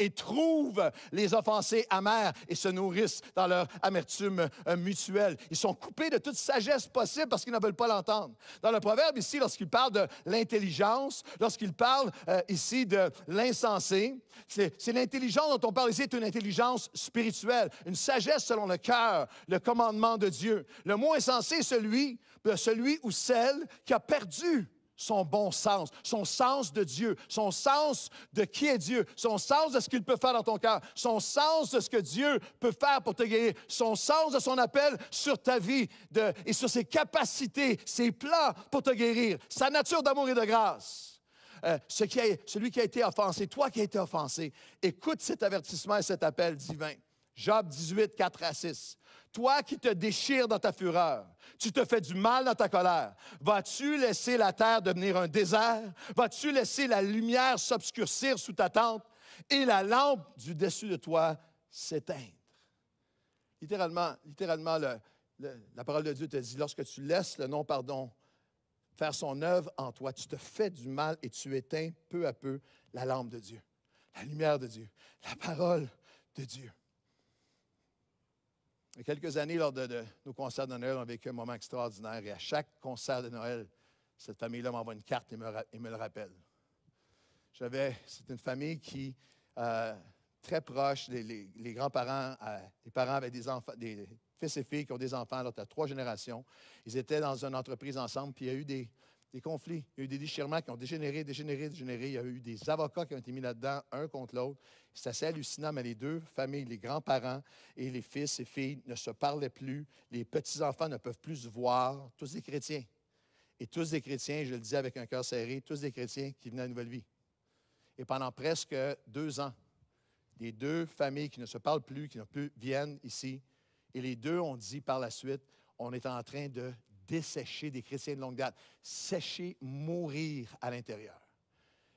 et trouvent les offensés amers et se nourrissent dans leur amertume mutuelle. Ils sont coupés de toute sagesse possible parce qu'ils ne veulent pas l'entendre. Dans le proverbe ici, lorsqu'il parle de l'intelligence, lorsqu'il parle ici de l'insensé, c'est l'intelligence dont on parle ici, c'est une intelligence spirituelle, une sagesse selon le cœur, le commandement de Dieu. Le mot insensé est celui ou celle qui a perdu son bon sens, son sens de Dieu, son sens de qui est Dieu, son sens de ce qu'il peut faire dans ton cœur, son sens de ce que Dieu peut faire pour te guérir, son sens de son appel sur ta vie et sur ses capacités, ses plans pour te guérir, sa nature d'amour et de grâce. Celui qui a été offensé, toi qui as été offensé, écoute cet avertissement et cet appel divin. Job 18, 4 à 6. Toi qui te déchires dans ta fureur, tu te fais du mal dans ta colère. Vas-tu laisser la terre devenir un désert? Vas-tu laisser la lumière s'obscurcir sous ta tente et la lampe du dessus de toi s'éteindre? Littéralement, la parole de Dieu te dit, lorsque tu laisses le non-pardon faire son œuvre en toi, tu te fais du mal et tu éteins peu à peu la lampe de Dieu, la lumière de Dieu, la parole de Dieu. Il y a quelques années, lors de nos concerts de Noël, on a vécu un moment extraordinaire et à chaque concert de Noël, cette famille-là m'envoie une carte et me le rappelle. C'est une famille qui, très proche, les grands-parents, les parents avaient des enfants, des fils et filles qui ont des enfants, alors tu as 3 générations. Ils étaient dans une entreprise ensemble, puis il y a eu des conflits, il y a eu des déchirements qui ont dégénéré. Il y a eu des avocats qui ont été mis là-dedans, un contre l'autre. C'est assez hallucinant, mais les 2 familles, les grands-parents et les fils et filles ne se parlaient plus. Les petits-enfants ne peuvent plus se voir, tous des chrétiens. Et tous des chrétiens, je le dis avec un cœur serré, tous des chrétiens qui venaient à la Nouvelle Vie. Et pendant presque 2 ans, les 2 familles qui ne se parlent plus, qui ne plus viennent ici, et les 2 ont dit par la suite, on est en train de dessécher des chrétiens de longue date, sécher, mourir à l'intérieur.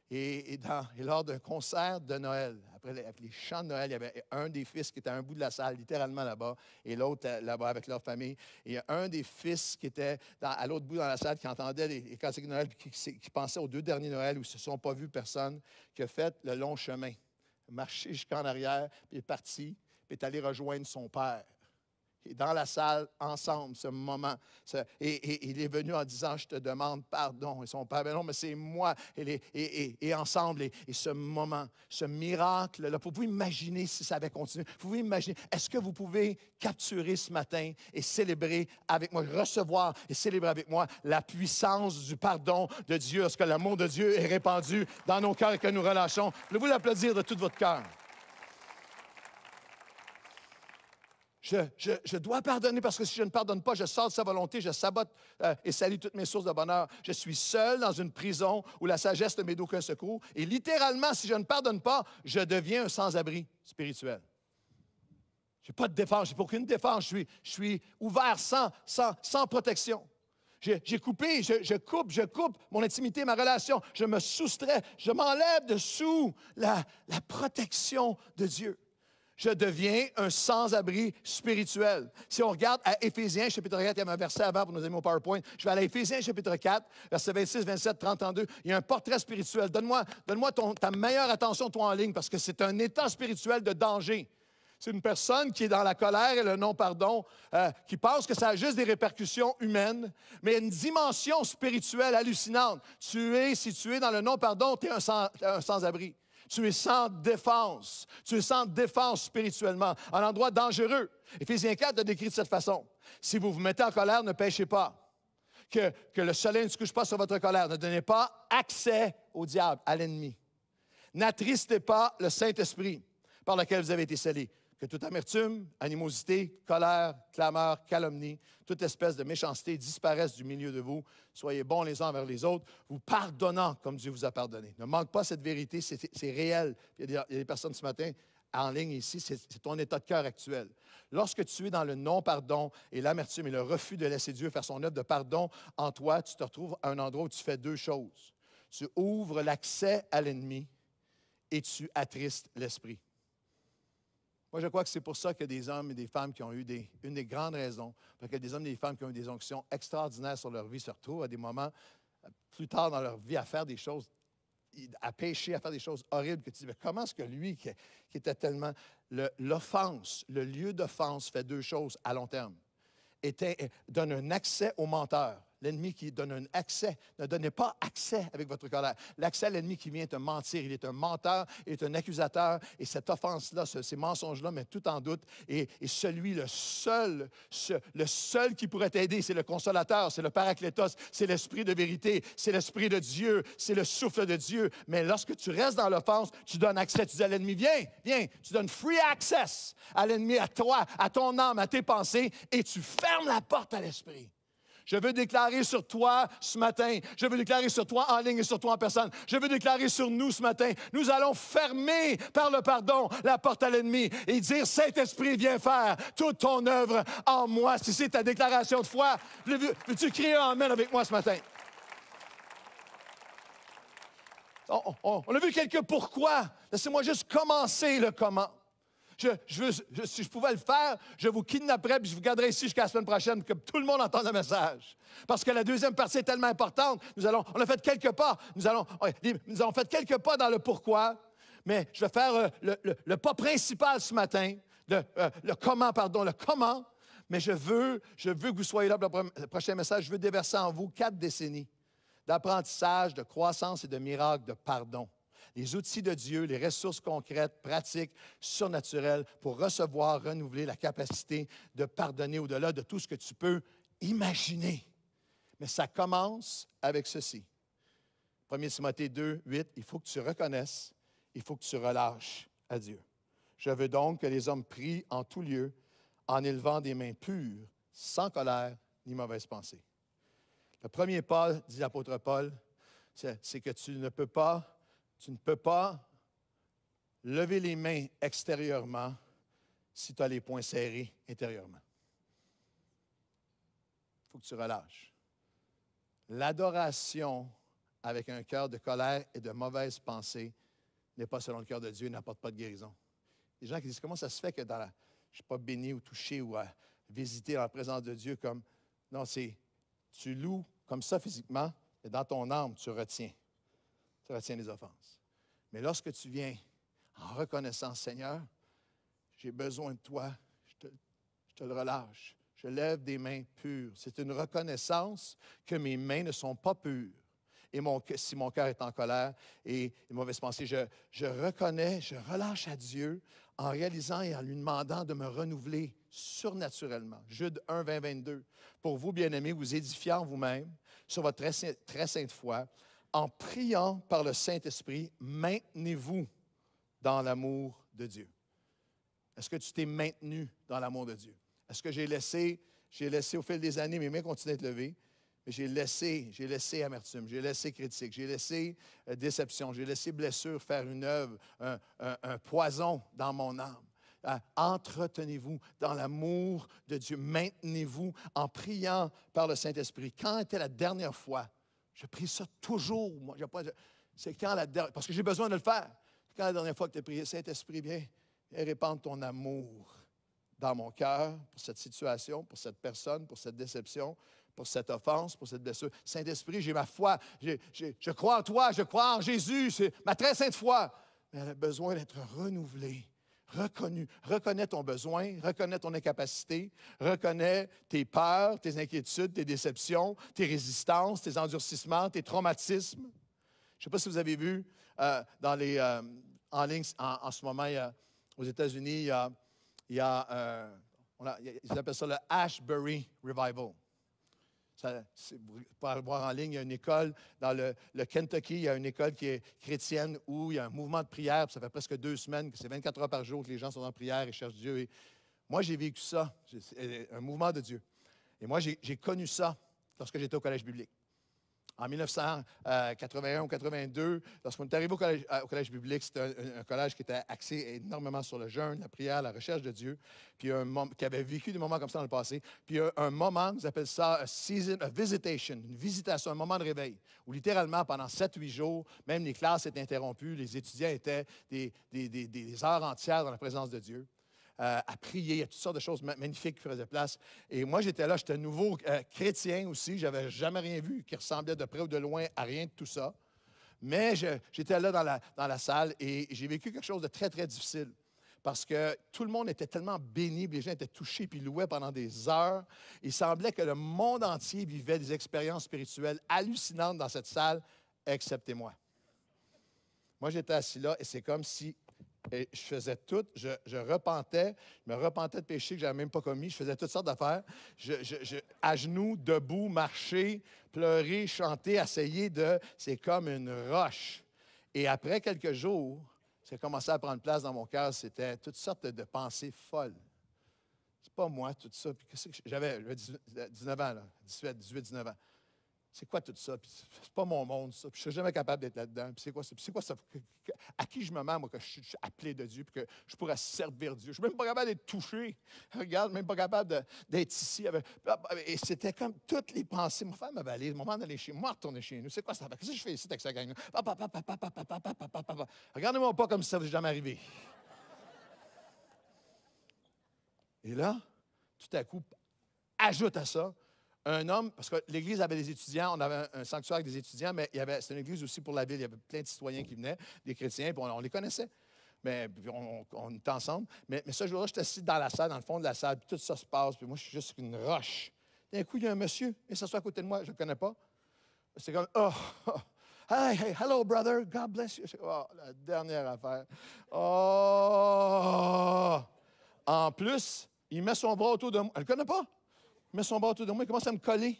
Et lors d'un concert de Noël, après les chants de Noël, il y avait un des fils qui était à un bout de la salle, littéralement là-bas, et l'autre là-bas avec leur famille. Et il y a un des fils qui était à l'autre bout dans la salle, qui entendait les cantiques de Noël, qui pensait aux 2 derniers Noëls où ils ne se sont pas vus personne, qui a fait le long chemin, marché jusqu'en arrière, puis est parti, puis est allé rejoindre son père. Et dans la salle, ensemble, ce moment. Et il est venu en disant, je te demande pardon. Et son père, ben non, mais c'est moi. Et ensemble, et ce moment, ce miracle-là, vous pouvez imaginer si ça avait continué. Vous pouvez imaginer, est-ce que vous pouvez capturer ce matin et célébrer avec moi, recevoir et célébrer avec moi la puissance du pardon de Dieu, est-ce que l'amour de Dieu est répandu dans nos cœurs et que nous relâchons? Voulez-vous l'applaudir de tout votre cœur? Je dois pardonner parce que si je ne pardonne pas, je sors de sa volonté, je sabote et salis toutes mes sources de bonheur. Je suis seul dans une prison où la sagesse ne m'aide aucun secours. Et littéralement, si je ne pardonne pas, je deviens un sans-abri spirituel. Je n'ai pas de défense, je n'ai aucune défense. Je suis ouvert sans protection. J'ai coupé, je coupe mon intimité, ma relation. Je me soustrais, je m'enlève de sous la protection de Dieu. Je deviens un sans-abri spirituel. Si on regarde à Éphésiens, chapitre 4, il y a un verset avant pour nos amis au PowerPoint. Je vais aller à Éphésiens, chapitre 4, versets 26, 27, 30, 32. Il y a un portrait spirituel. Donne-moi ta meilleure attention, toi, en ligne, parce que c'est un état spirituel de danger. C'est une personne qui est dans la colère et le non-pardon, qui pense que ça a juste des répercussions humaines, mais il y a une dimension spirituelle hallucinante. Si tu es dans le non-pardon, tu es un sans-abri. Tu es sans défense. Tu es sans défense spirituellement. Un endroit dangereux. Éphésiens 4 le décrit de cette façon. Si vous vous mettez en colère, ne péchez pas. Que le soleil ne se couche pas sur votre colère. Ne donnez pas accès au diable, à l'ennemi. N'attristez pas le Saint-Esprit par lequel vous avez été scellés. Que toute amertume, animosité, colère, clameur, calomnie, toute espèce de méchanceté disparaisse du milieu de vous. Soyez bons les uns envers les autres, vous pardonnant comme Dieu vous a pardonné. Ne manque pas cette vérité, c'est réel. Il y a des personnes ce matin en ligne ici, c'est ton état de cœur actuel. Lorsque tu es dans le non-pardon et l'amertume et le refus de laisser Dieu faire son œuvre de pardon en toi, tu te retrouves à un endroit où tu fais 2 choses. Tu ouvres l'accès à l'ennemi et tu attristes l'esprit. Moi, je crois que c'est pour ça qu'il y a des hommes et des femmes qui ont eu une des grandes raisons, parce qu'il y a des hommes et des femmes qui ont eu des onctions extraordinaires sur leur vie, se retrouvent à des moments plus tard dans leur vie à faire des choses, à pécher, à faire des choses horribles, que tu dis, mais comment est-ce que lui, qui était tellement... L'offense, le lieu d'offense fait 2 choses à long terme. Donne un accès au menteur. L'ennemi qui donne un accès, ne donnez pas accès avec votre colère. L'accès à l'ennemi qui vient te mentir. Il est un menteur, il est un accusateur. Et cette offense-là, ces mensonges-là mettent tout en doute. Et le seul qui pourrait t'aider, c'est le consolateur, c'est le Paraclétos, c'est l'Esprit de vérité, c'est l'Esprit de Dieu, c'est le souffle de Dieu. Mais lorsque tu restes dans l'offense, tu donnes accès. Tu dis à l'ennemi, viens. Tu donnes free access à l'ennemi, à toi, à ton âme, à tes pensées, et tu fermes la porte à l'Esprit. Je veux déclarer sur toi ce matin. Je veux déclarer sur toi en ligne et sur toi en personne. Je veux déclarer sur nous ce matin. Nous allons fermer par le pardon la porte à l'ennemi et dire, Saint-Esprit, viens faire toute ton œuvre en moi. Si c'est ta déclaration de foi, veux-tu crier amen avec moi ce matin? On a vu quelques pourquoi. Laissez-moi juste commencer le comment. Si je pouvais le faire, je vous kidnapperais et je vous garderais ici jusqu'à la semaine prochaine pour que tout le monde entende le message. Parce que la deuxième partie est tellement importante. On a fait quelques pas. Nous avons fait quelques pas dans le pourquoi, mais je vais faire le pas principal ce matin, le comment. Mais je veux que vous soyez là pour le prochain message. Je veux déverser en vous 4 décennies d'apprentissage, de croissance et de miracles, de pardon. Les outils de Dieu, les ressources concrètes, pratiques, surnaturelles pour recevoir, renouveler la capacité de pardonner au-delà de tout ce que tu peux imaginer. Mais ça commence avec ceci. 1 Timothée 2, 8, il faut que tu reconnaisses, il faut que tu relâches à Dieu. Je veux donc que les hommes prient en tout lieu, en élevant des mains pures, sans colère ni mauvaise pensée. Le premier pas, dit l'apôtre Paul, c'est que tu ne peux pas lever les mains extérieurement si tu as les poings serrés intérieurement. Il faut que tu relâches. L'adoration avec un cœur de colère et de mauvaise pensée n'est pas selon le cœur de Dieu et n'apporte pas de guérison. Les gens qui disent, comment ça se fait que je ne suis pas béni ou touché ou à visiter dans la présence de Dieu comme... Non, tu loues comme ça physiquement, et dans ton âme, tu retiens les offenses. Mais lorsque tu viens en reconnaissant, Seigneur, j'ai besoin de toi, je te le relâche. Je lève des mains pures. C'est une reconnaissance que mes mains ne sont pas pures. Et si mon cœur est en colère et une mauvaise pensée, je reconnais, je relâche à Dieu en réalisant et en lui demandant de me renouveler surnaturellement. Jude 1, 20, 22. Pour vous, bien-aimés, vous édifiant vous-même sur votre très sainte foi, en priant par le Saint-Esprit, maintenez-vous dans l'amour de Dieu. Est-ce que tu t'es maintenu dans l'amour de Dieu? Est-ce que j'ai laissé au fil des années, mes mains continuent d'être levées, mais j'ai laissé amertume, j'ai laissé critique, j'ai laissé déception, j'ai laissé blessure faire une œuvre, un poison dans mon âme. Entretenez-vous dans l'amour de Dieu. Maintenez-vous en priant par le Saint-Esprit. Quand était la dernière fois? Je prie ça toujours. C'est quand la dernière... Parce que j'ai besoin de le faire. Quand la dernière fois que tu as prié, Saint-Esprit, viens répandre ton amour dans mon cœur pour cette situation, pour cette personne, pour cette déception, pour cette offense, pour cette blessure. Saint-Esprit, j'ai ma foi. Je crois en toi, je crois en Jésus. C'est ma très sainte foi. Mais elle a besoin d'être renouvelée. Reconnu. Reconnais ton besoin, reconnais ton incapacité, reconnais tes peurs, tes inquiétudes, tes déceptions, tes résistances, tes endurcissements, tes traumatismes. Je ne sais pas si vous avez vu en ligne en ce moment, aux États-Unis, ils appellent ça le Ashbury Revival. Vous pouvez le voir en ligne, il y a une école dans le Kentucky, il y a une école qui est chrétienne où il y a un mouvement de prière, ça fait presque 2 semaines, que c'est 24 heures par jour que les gens sont en prière et cherchent Dieu. Et moi, j'ai vécu ça, un mouvement de Dieu. Et moi, j'ai connu ça lorsque j'étais au collège biblique. En 1981 ou 82, lorsqu'on est arrivé au collège biblique, c'était un collège qui était axé énormément sur le jeûne, la prière, la recherche de Dieu, puis qui avait vécu des moments comme ça dans le passé. Puis un moment, ils appellent ça a season of visitation, une visitation, un moment de réveil, où littéralement, pendant 7-8 jours, même les classes étaient interrompues, les étudiants étaient des heures entières dans la présence de Dieu. À prier, il y a toutes sortes de choses magnifiques qui faisaient place. Et moi, j'étais là, j'étais nouveau chrétien aussi, je n'avais jamais rien vu qui ressemblait de près ou de loin à rien de tout ça. Mais j'étais là dans la salle et j'ai vécu quelque chose de très, très difficile. Parce que tout le monde était tellement béni, les gens étaient touchés puis louaient pendant des heures. Il semblait que le monde entier vivait des expériences spirituelles hallucinantes dans cette salle, excepté moi. Moi, j'étais assis là et c'est comme si... Et je faisais tout, je me repentais de péchés que je n'avais même pas commis, je faisais toutes sortes d'affaires. À genoux, debout, marcher, pleurer, chanter, essayer de... C'est comme une roche. Et après quelques jours, ça a commencé à prendre place dans mon cœur, c'était toutes sortes de pensées folles. C'est pas moi, tout ça. Puis qu'est-ce que j'avais 19 ans, là, 18, 19 ans. C'est quoi tout ça? Puis c'est pas mon monde, ça. Puis je ne serais jamais capable d'être là-dedans. Puis c'est quoi ça? À qui je me mets, moi, que je suis appelé de Dieu, puis que je pourrais servir Dieu? Je ne suis même pas capable d'être touché. Regarde, même pas capable d'être ici. Et c'était comme toutes les pensées. Mon frère m'a valé. Mon moment d'aller chez moi, retourner chez nous. C'est quoi ça? Qu'est-ce que je fais ici avec ça gang? Regardez-moi pas comme si ça ne vous est jamais arrivé. Et là, tout à coup, ajoute à ça, un homme, parce que l'Église avait des étudiants, on avait un sanctuaire avec des étudiants, mais c'était une Église aussi pour la ville. Il y avait plein de citoyens qui venaient, des chrétiens, puis on les connaissait. Mais on était ensemble. Mais ce jour-là, j'étais assis dans la salle, dans le fond de la salle, puis tout ça se passe, puis moi, je suis juste une roche. D'un coup, il y a un monsieur, il s'assoit à côté de moi, je ne le connais pas. C'est comme, hey, hello, brother, God bless you. Oh, la dernière affaire. Oh! En plus, il met son bras autour de moi. Elle ne le connaît pas. Il met son bras autour de moi, il commence à me coller.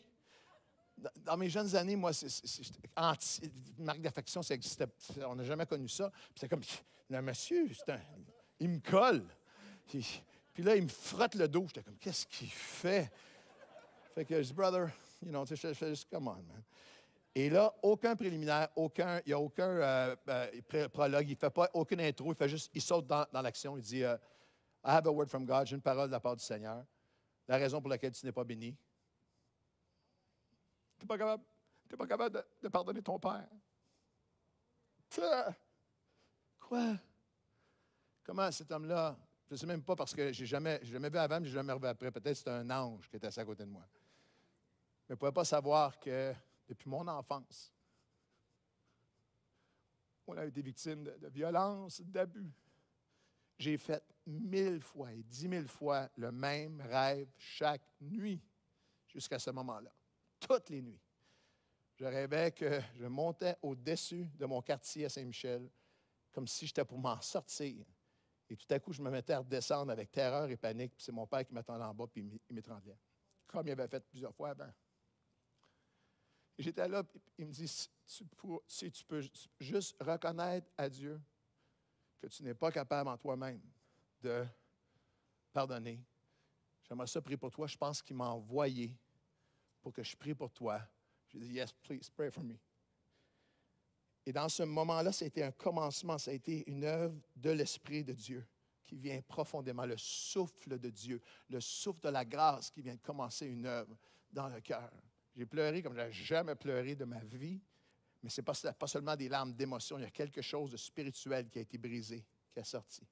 Dans mes jeunes années, moi, une marque d'affection, ça existait. On n'a jamais connu ça. Puis c'est comme, le monsieur, il me colle. Puis là, il me frotte le dos. J'étais comme, qu'est-ce qu'il fait? Fait que je dis, brother, je fais juste, come on, man. Et là, aucun préliminaire, il n'y a aucun prologue, il ne fait pas aucune intro, il saute dans l'action. Il dit, I have a word from God, j'ai une parole de la part du Seigneur. La raison pour laquelle tu n'es pas béni. Tu n'es pas capable de pardonner ton père. Quoi? Comment cet homme-là, je ne sais même pas parce que je l'ai jamais vu avant, mais je ne l'ai jamais revu après. Peut-être que c'était un ange qui était assis à côté de moi. Mais je ne pouvais pas savoir que depuis mon enfance, on a été victime de violence, d'abus. J'ai fait 1000 fois et 10 000 fois le même rêve chaque nuit jusqu'à ce moment-là. Toutes les nuits. Je rêvais que je montais au-dessus de mon quartier à Saint-Michel comme si j'étais pour m'en sortir. Et tout à coup, je me mettais à redescendre avec terreur et panique. Puis c'est mon père qui m'attendait en bas puis il m'étranglait. Comme il avait fait plusieurs fois avant. Et j'étais là, puis il me dit, si tu peux juste reconnaître à Dieu que tu n'es pas capable en toi-même de pardonner. J'aimerais ça prier pour toi. Je pense qu'il m'a envoyé pour que je prie pour toi. J'ai dit, yes, please, pray for me. Et dans ce moment-là, ça a été un commencement, ça a été une œuvre de l'Esprit de Dieu qui vient profondément, le souffle de Dieu, le souffle de la grâce qui vient de commencer une œuvre dans le cœur. J'ai pleuré comme je n'ai jamais pleuré de ma vie, mais ce n'est pas seulement des larmes d'émotion, il y a quelque chose de spirituel qui a été brisé, qui est sorti.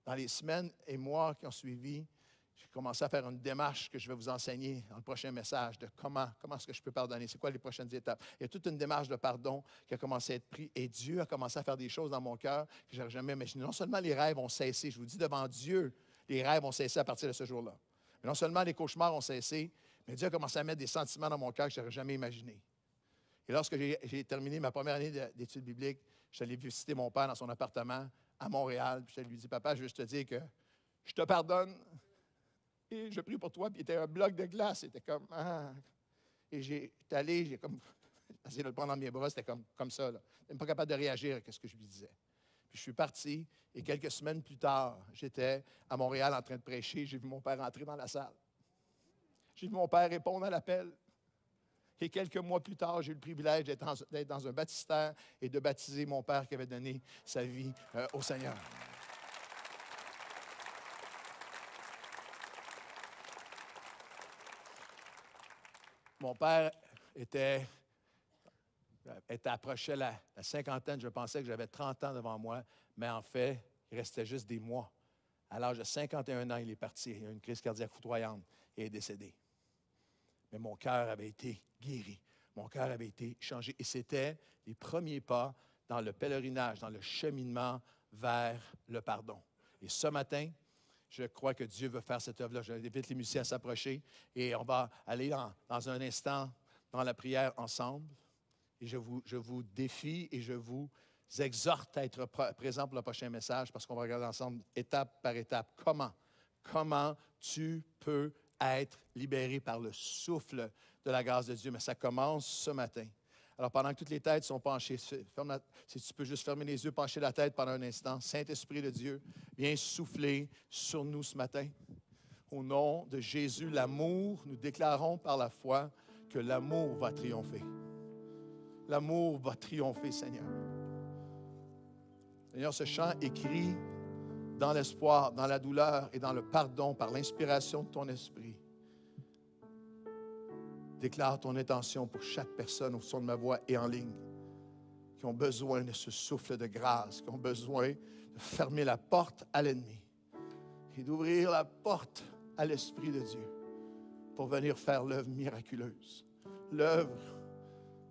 Dans les semaines et mois qui ont suivi, j'ai commencé à faire une démarche que je vais vous enseigner dans le prochain message de comment est-ce que je peux pardonner, c'est quoi les prochaines étapes. Il y a toute une démarche de pardon qui a commencé à être prise et Dieu a commencé à faire des choses dans mon cœur que je n'aurais jamais imaginé. Non seulement les rêves ont cessé, je vous dis devant Dieu, les rêves ont cessé à partir de ce jour-là. Mais non seulement les cauchemars ont cessé, mais Dieu a commencé à mettre des sentiments dans mon cœur que je n'aurais jamais imaginé. Et lorsque j'ai terminé ma première année d'études bibliques, je suis allé visiter mon père dans son appartement à Montréal. Puis je lui ai dit, papa, je veux juste te dire que je te pardonne. Et je prie pour toi. Puis il était un bloc de glace. C'était comme, ah. Et j'étais allé, j'ai comme essayé de le prendre dans mes bras. C'était comme ça. Je n'étais même pas capable de réagir à ce que je lui disais. Puis je suis parti. Et quelques semaines plus tard, j'étais à Montréal en train de prêcher. J'ai vu mon père entrer dans la salle. J'ai vu mon père répondre à l'appel. Et quelques mois plus tard, j'ai eu le privilège d'être dans un baptistère et de baptiser mon père qui avait donné sa vie au Seigneur. Mon père approchait la cinquantaine. Je pensais que j'avais 30 ans devant moi, mais en fait, il restait juste des mois. À l'âge de 51 ans, il est parti. Il a eu une crise cardiaque foudroyante et est décédé. Mais mon cœur avait été guéri. Mon cœur avait été changé. Et c'était les premiers pas dans le pèlerinage, dans le cheminement vers le pardon. Et ce matin, je crois que Dieu veut faire cette œuvre-là. J'invite les musiciens à s'approcher et on va aller dans un instant dans la prière ensemble. Et je vous défie et je vous exhorte à être présent pour le prochain message parce qu'on va regarder ensemble étape par étape. Comment tu peux être libéré par le souffle de la grâce de Dieu. Mais ça commence ce matin. Alors, pendant que toutes les têtes sont penchées, si tu peux juste fermer les yeux, pencher la tête pendant un instant. Saint-Esprit de Dieu, viens souffler sur nous ce matin. Au nom de Jésus, l'amour, nous déclarons par la foi que l'amour va triompher. L'amour va triompher, Seigneur. Seigneur, ce chant écrit dans l'espoir, dans la douleur et dans le pardon par l'inspiration de ton esprit. Déclare ton intention pour chaque personne au son de ma voix et en ligne, qui ont besoin de ce souffle de grâce, qui ont besoin de fermer la porte à l'ennemi et d'ouvrir la porte à l'Esprit de Dieu pour venir faire l'œuvre miraculeuse, l'œuvre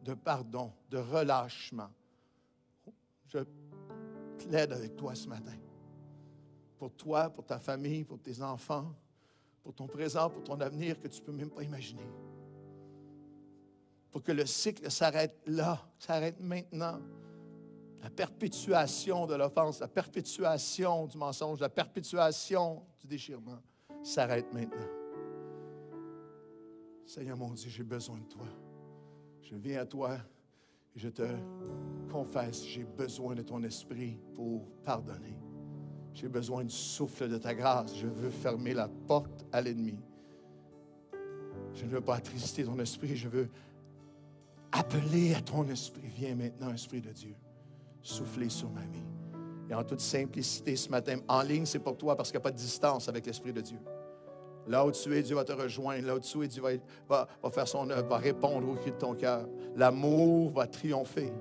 de pardon, de relâchement. Je plaide avec toi ce matin. Pour toi, pour ta famille, pour tes enfants, pour ton présent, pour ton avenir que tu ne peux même pas imaginer. Pour que le cycle s'arrête là, s'arrête maintenant. La perpétuation de l'offense, la perpétuation du mensonge, la perpétuation du déchirement s'arrête maintenant. Seigneur mon Dieu, j'ai besoin de toi. Je viens à toi et je te confesse, j'ai besoin de ton esprit pour pardonner. J'ai besoin du souffle de ta grâce. Je veux fermer la porte à l'ennemi. Je ne veux pas attrister ton esprit. Je veux appeler à ton esprit. Viens maintenant, Esprit de Dieu, souffler sur ma vie. Et en toute simplicité ce matin, en ligne, c'est pour toi parce qu'il n'y a pas de distance avec l'Esprit de Dieu. Là où tu es, Dieu va te rejoindre. Là où tu es, Dieu va faire son œuvre, va répondre au cri de ton cœur. L'amour va triompher.